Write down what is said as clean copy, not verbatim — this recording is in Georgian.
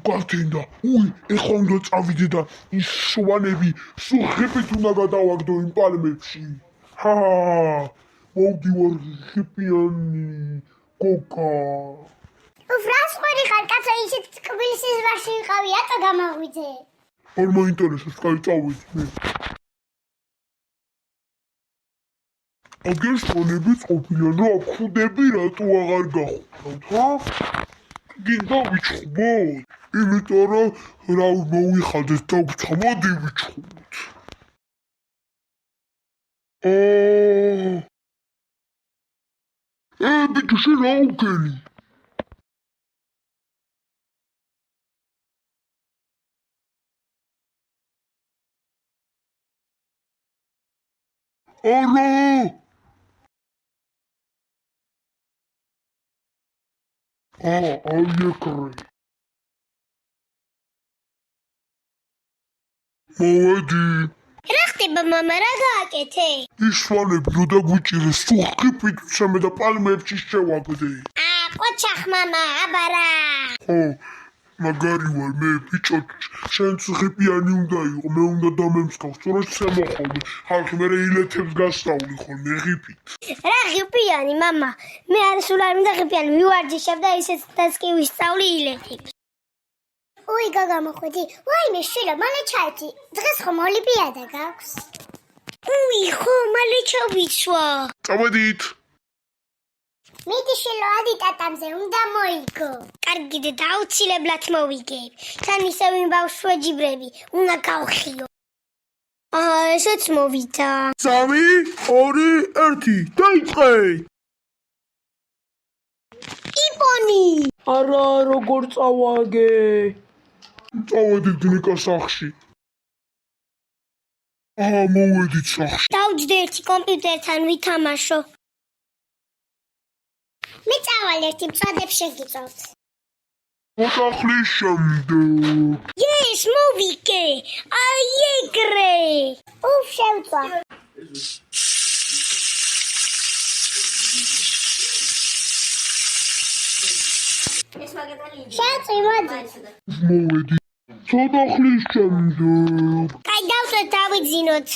გართენდა, ეხლა უნდა წავიდე და ის შვანები სულ უნდა გადავაგდო იმ პალმებში. მოვდივარ ხიპიანი გოგა. რას ხვერი ხარ კაცო ისეთ თბილისის ვარში ვიყავი ატო გამაღვიძე. არ მაინტერესებს, კაი წავედი მე. აგერ შვანები ყოფილიან, რა ხვდები რატო აღარ გახვდავთ, გინდა ვიჩხუბოთ? იმიტომ რომ რა მოვიხადეთ და მოდი ვიჩხუბოთ. ბიჭო შენ რა უგენი? არა! აი ეკრე. მოვედი. რა ხდება მამა რა გააკეთე? ის შვანები რო დაგვიჭირეს, სულ ხიფით ვცემე და პალმებში შევაგდე. ყოჩახ მამა, აბარა. ხო, მაგარი ვარ მე, ბიჭო, შენც ხიფიანი უნდა იყო, მე უნდა დამემსგავს, სწორედ შემოხოლმე. ხალხი მერე ილეთებს გასწავლი ხოლმე ხიფით. რა ხიფიანი მამა? მე არ სულ არ მინდა ხიფიანი, ვივარჯიშებ და ისეთაც კი ვისწავლი ილეთებს. გოგა მოხვედი, ვაიმე შვილო, მალე ჩაიდი. დღეს ხომ ოლიმპიადა გაქვს? ხო, მალე ჩავიცვა. წავედით. მიდი შვილო, ადი ტატამზე, უნდა მოიგო. კარგი დედა, აუცილებლად მოვიგებ. თან ისევ იმ ბავშვს ვეჯიბრები, უნდა გავხიო. ესეც მოვიდა. 3, 2, 1, დაიწყე! იპონი! არა, როგორ წავაგე? წავედით ნიკას სახლში. მოვედით სახლში. დავჯდე ერთი კომპიუტერთან ვითამაშო. მე წავალ ერთი მწოდებს შეგიწევთ. ცოტა ხნის შემდეგ. ეს მოვიგე! აი ეგრე! შევწვა. შევწვი, მოდი. მოვედი. ცოტა ხნის შემდეგ. კაი, დავწვეთ, დავიძინოთ.